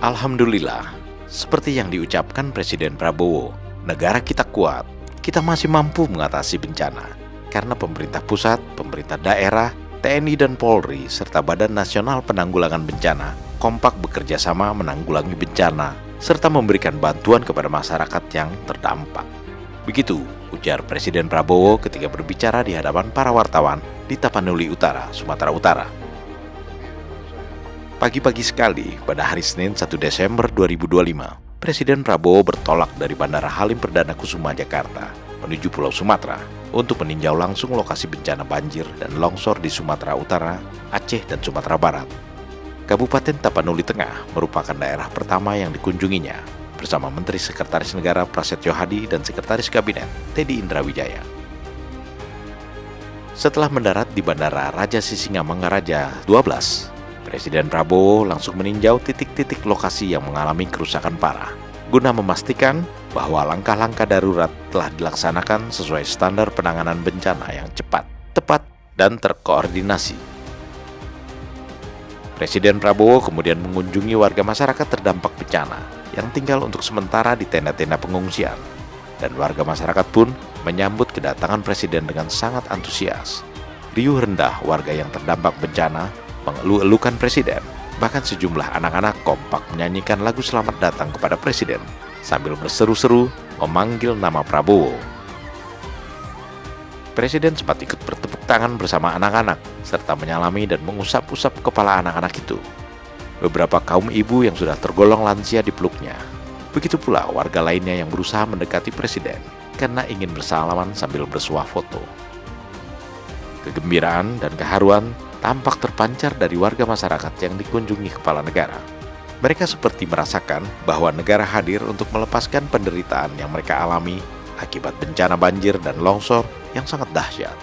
Alhamdulillah, seperti yang diucapkan Presiden Prabowo, negara kita kuat, kita masih mampu mengatasi bencana. Karena pemerintah pusat, pemerintah daerah, TNI dan Polri, serta Badan Nasional Penanggulangan Bencana kompak bekerja sama menanggulangi bencana, serta memberikan bantuan kepada masyarakat yang terdampak. Begitu ujar Presiden Prabowo ketika berbicara di hadapan para wartawan di Tapanuli Utara, Sumatera Utara. Pagi-pagi sekali pada hari Senin 1 Desember 2025, Presiden Prabowo bertolak dari Bandara Halim Perdana Kusuma, Jakarta, menuju Pulau Sumatera untuk meninjau langsung lokasi bencana banjir dan longsor di Sumatera Utara, Aceh, dan Sumatera Barat. Kabupaten Tapanuli Tengah merupakan daerah pertama yang dikunjunginya, bersama Menteri Sekretaris Negara Prasetyo Hadi dan Sekretaris Kabinet Teddy Indrawijaya. Setelah mendarat di Bandara Raja Sisingamangaraja 12, Presiden Prabowo langsung meninjau titik-titik lokasi yang mengalami kerusakan parah, guna memastikan bahwa langkah-langkah darurat telah dilaksanakan sesuai standar penanganan bencana yang cepat, tepat, dan terkoordinasi. Presiden Prabowo kemudian mengunjungi warga masyarakat terdampak bencana yang tinggal untuk sementara di tenda-tenda pengungsian, dan warga masyarakat pun menyambut kedatangan Presiden dengan sangat antusias. Riuh rendah warga yang terdampak bencana mengeluh-elukan Presiden. Bahkan sejumlah anak-anak kompak menyanyikan lagu selamat datang kepada Presiden sambil berseru-seru memanggil nama Prabowo. Presiden sempat ikut bertepuk tangan bersama anak-anak serta menyalami dan mengusap-usap kepala anak-anak itu. Beberapa kaum ibu yang sudah tergolong lansia dipeluknya. Begitu pula warga lainnya yang berusaha mendekati Presiden karena ingin bersalaman sambil bersuah foto. Kegembiraan dan keharuan tampak terpancar dari warga masyarakat yang dikunjungi kepala negara. Mereka seperti merasakan bahwa negara hadir untuk melepaskan penderitaan yang mereka alami akibat bencana banjir dan longsor yang sangat dahsyat.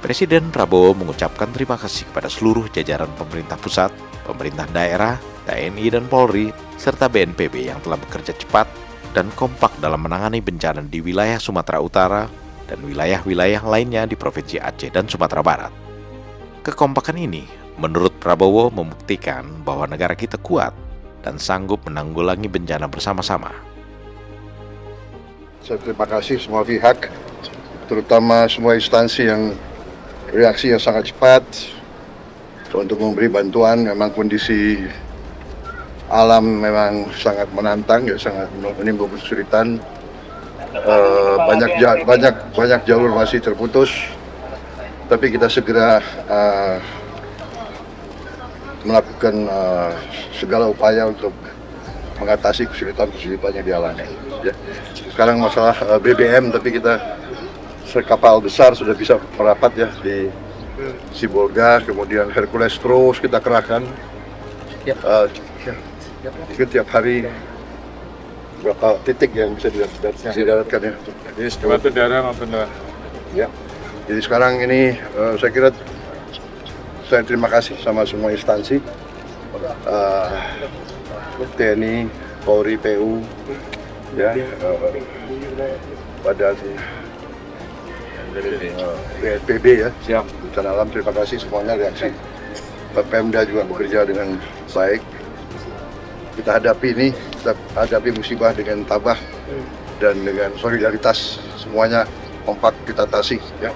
Presiden Prabowo mengucapkan terima kasih kepada seluruh jajaran pemerintah pusat, pemerintah daerah, TNI dan Polri, serta BNPB yang telah bekerja cepat dan kompak dalam menangani bencana di wilayah Sumatera Utara dan wilayah-wilayah lainnya di Provinsi Aceh dan Sumatera Barat. Kekompakan ini, menurut Prabowo, membuktikan bahwa negara kita kuat dan sanggup menanggulangi bencana bersama-sama. Saya terima kasih semua pihak, terutama semua instansi yang reaksi yang sangat cepat untuk memberi bantuan. Memang kondisi alam memang sangat menantang, ya, sangat menimbulkan kesulitan. Banyak jalur masih terputus, tapi kita segera melakukan segala upaya untuk mengatasi kesulitan yang dialami. Ya. Sekarang masalah BBM, tapi kita kapal besar sudah bisa merapat ya di Sibolga, kemudian Hercules terus kita kerahkan. Tiap hari berapa titik yang bisa didaratkan ya. Jadi Maupun daerah maupun daerah. Ya. Jadi sekarang ini saya kira saya terima kasih sama semua instansi, TNI, Polri, PU, ya, Badan BNPB ya. Siap. Bencana alam, terima kasih semuanya reaksi. Pemda juga bekerja dengan baik. Kita hadapi musibah dengan tabah dan dengan solidaritas, semuanya kompak kita atasi. Ya.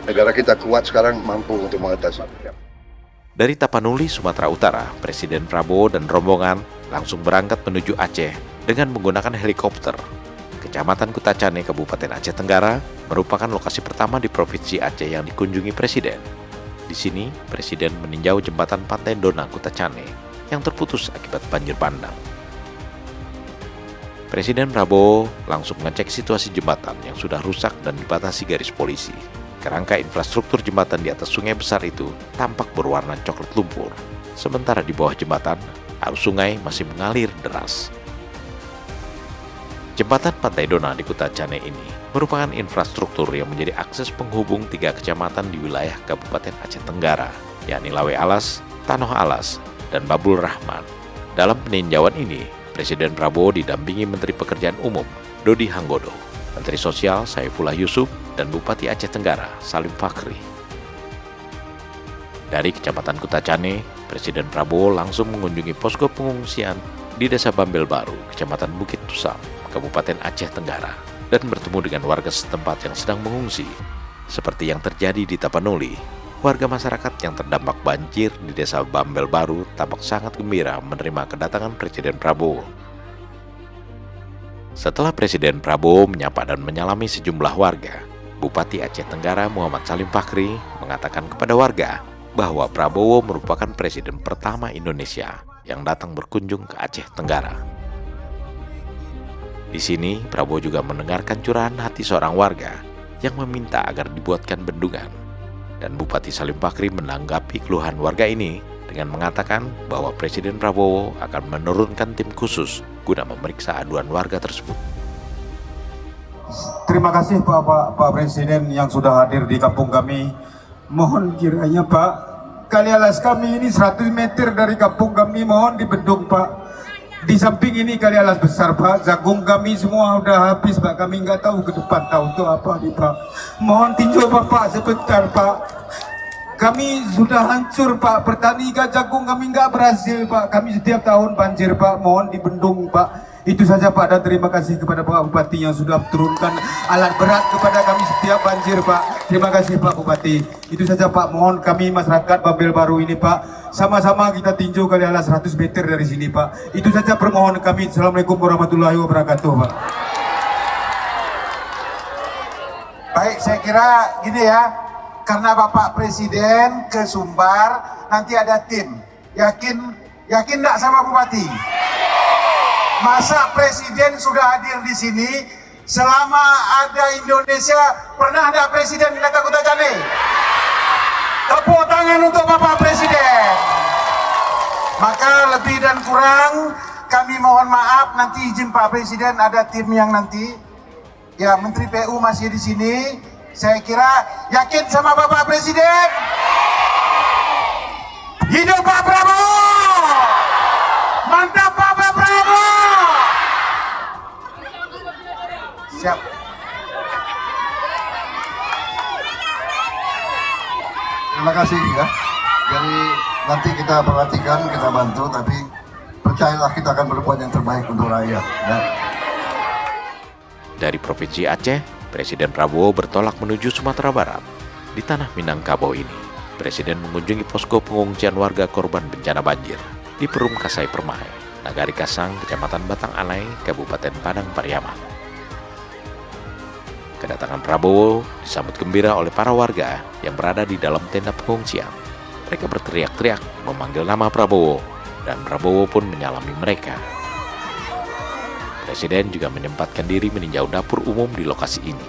Negara kita kuat sekarang, mampu untuk mengatasi. Ya. Dari Tapanuli, Sumatera Utara, Presiden Prabowo dan rombongan langsung berangkat menuju Aceh dengan menggunakan helikopter. Kecamatan Kutacane, Kabupaten Aceh Tenggara, merupakan lokasi pertama di Provinsi Aceh yang dikunjungi Presiden. Di sini, Presiden meninjau jembatan Pantai Dona Kutacane yang terputus akibat banjir bandang. Presiden Prabowo langsung mengecek situasi jembatan yang sudah rusak dan dibatasi garis polisi. Kerangka infrastruktur jembatan di atas sungai besar itu tampak berwarna coklat lumpur, sementara di bawah jembatan, arus sungai masih mengalir deras. Jembatan Pantai Dona di Kutacane ini merupakan infrastruktur yang menjadi akses penghubung 3 kecamatan di wilayah Kabupaten Aceh Tenggara, yakni Lawe Alas, Tanoh Alas, dan Babul Rahman. Dalam peninjauan ini, Presiden Prabowo didampingi Menteri Pekerjaan Umum Dodi Hanggodo, Menteri Sosial Saifullah Yusuf, dan Bupati Aceh Tenggara Salim Fakri. Dari Kecamatan Kutacane, Presiden Prabowo langsung mengunjungi posko pengungsian di Desa Bambel Baru, Kecamatan Bukit Tusam, Kabupaten Aceh Tenggara, dan bertemu dengan warga setempat yang sedang mengungsi. Seperti yang terjadi di Tapanuli, warga masyarakat yang terdampak banjir di Desa Bambel Baru tampak sangat gembira menerima kedatangan Presiden Prabowo. Setelah Presiden Prabowo menyapa dan menyalami sejumlah warga, Bupati Aceh Tenggara Muhammad Salim Fakhri mengatakan kepada warga bahwa Prabowo merupakan presiden pertama Indonesia yang datang berkunjung ke Aceh Tenggara. Di sini, Prabowo juga mendengarkan curahan hati seorang warga yang meminta agar dibuatkan bendungan. Dan Bupati Salim Fakhri menanggapi keluhan warga ini dengan mengatakan bahwa Presiden Prabowo akan menurunkan tim khusus guna memeriksa aduan warga tersebut. Terima kasih Pak Presiden yang sudah hadir di kampung kami. Mohon kiranya Pak, kali alas kami ini 100 meter dari kampung kami, mohon dibendung Pak. Di samping ini kali alas besar Pak, jagung kami semua udah habis Pak, kami nggak tahu ke depan tahu untuk apa nih Pak. Mohon tinjau Bapak sebentar Pak. Kami sudah hancur Pak, petani jagung kami nggak berhasil Pak, kami setiap tahun banjir Pak, mohon dibendung Pak. Itu saja Pak, dan terima kasih kepada Pak Bupati yang sudah turunkan alat berat kepada kami setiap banjir Pak. Terima kasih Pak Bupati. Itu saja Pak, mohon kami masyarakat Bambel Baru ini Pak, sama-sama kita tinjau kali alas 100 meter dari sini Pak. Itu saja permohonan kami. Assalamualaikum warahmatullahi wabarakatuh Pak. Baik, saya kira gini ya, karena Bapak Presiden ke Sumbar, nanti ada tim. Yakin enggak sama Bupati? Masa Presiden sudah hadir di sini, selama ada Indonesia, pernah ada Presiden datang Kota Jane? Tepuk tangan untuk Bapak Presiden. Maka lebih dan kurang, kami mohon maaf, nanti izin Pak Presiden ada tim yang nanti, ya Menteri PU masih di sini. Saya kira yakin sama Bapak Presiden. Hidup Pak Prabowo. Mantap Pak Prabowo. Siap. Terima kasih ya. Jadi nanti kita perhatikan, kita bantu, tapi percayalah kita akan berbuat yang terbaik untuk rakyat. Ya. Dari Provinsi Aceh, Presiden Prabowo bertolak menuju Sumatera Barat. Di tanah Minangkabau ini, Presiden mengunjungi posko pengungsian warga korban bencana banjir di Perum Kasai Permai, Nagari Kasang, Kecamatan Batang Alai, Kabupaten Padang Pariaman. Kedatangan Prabowo disambut gembira oleh para warga yang berada di dalam tenda pengungsian. Mereka berteriak-teriak memanggil nama Prabowo, dan Prabowo pun menyalami mereka. Presiden juga menyempatkan diri meninjau dapur umum di lokasi ini.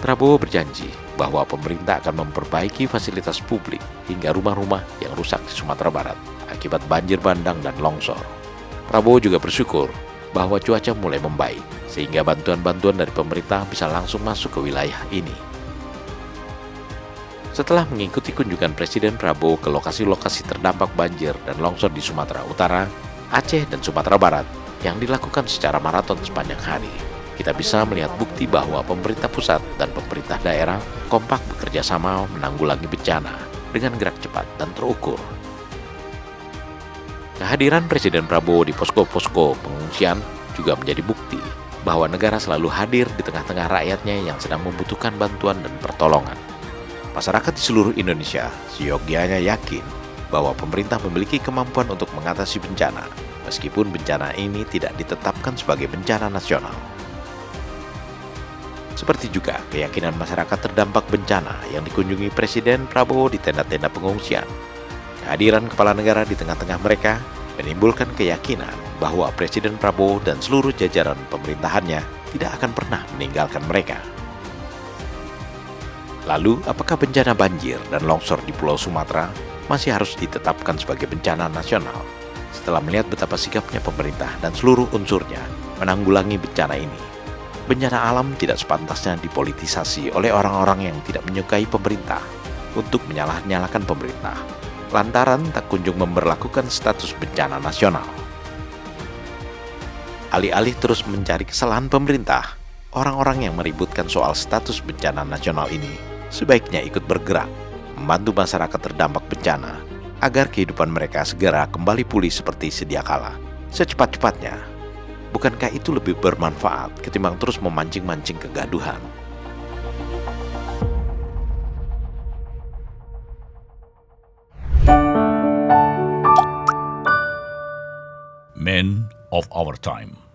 Prabowo berjanji bahwa pemerintah akan memperbaiki fasilitas publik hingga rumah-rumah yang rusak di Sumatera Barat akibat banjir bandang dan longsor. Prabowo juga bersyukur bahwa cuaca mulai membaik, sehingga bantuan-bantuan dari pemerintah bisa langsung masuk ke wilayah ini. Setelah mengikuti kunjungan Presiden Prabowo ke lokasi-lokasi terdampak banjir dan longsor di Sumatera Utara, Aceh, dan Sumatera Barat yang dilakukan secara maraton sepanjang hari, kita bisa melihat bukti bahwa pemerintah pusat dan pemerintah daerah kompak bekerja sama menanggulangi bencana dengan gerak cepat dan terukur. Kehadiran Presiden Prabowo di posko-posko pengungsian juga menjadi bukti bahwa negara selalu hadir di tengah-tengah rakyatnya yang sedang membutuhkan bantuan dan pertolongan. Masyarakat di seluruh Indonesia seyogyanya yakin bahwa pemerintah memiliki kemampuan untuk mengatasi bencana, meskipun bencana ini tidak ditetapkan sebagai bencana nasional. Seperti juga keyakinan masyarakat terdampak bencana yang dikunjungi Presiden Prabowo di tenda-tenda pengungsian. Kehadiran kepala negara di tengah-tengah mereka menimbulkan keyakinan bahwa Presiden Prabowo dan seluruh jajaran pemerintahannya tidak akan pernah meninggalkan mereka. Lalu, apakah bencana banjir dan longsor di Pulau Sumatera masih harus ditetapkan sebagai bencana nasional? Setelah melihat betapa sigapnya pemerintah dan seluruh unsurnya menanggulangi bencana ini, bencana alam tidak sepantasnya dipolitisasi oleh orang-orang yang tidak menyukai pemerintah untuk menyalah-nyalakan pemerintah, lantaran tak kunjung memberlakukan status bencana nasional. Alih-alih terus mencari kesalahan pemerintah, orang-orang yang meributkan soal status bencana nasional ini sebaiknya ikut bergerak, membantu masyarakat terdampak bencana, agar kehidupan mereka segera kembali pulih seperti sedia kala, secepat-cepatnya. Bukankah itu lebih bermanfaat ketimbang terus memancing-mancing kegaduhan? Men of our time.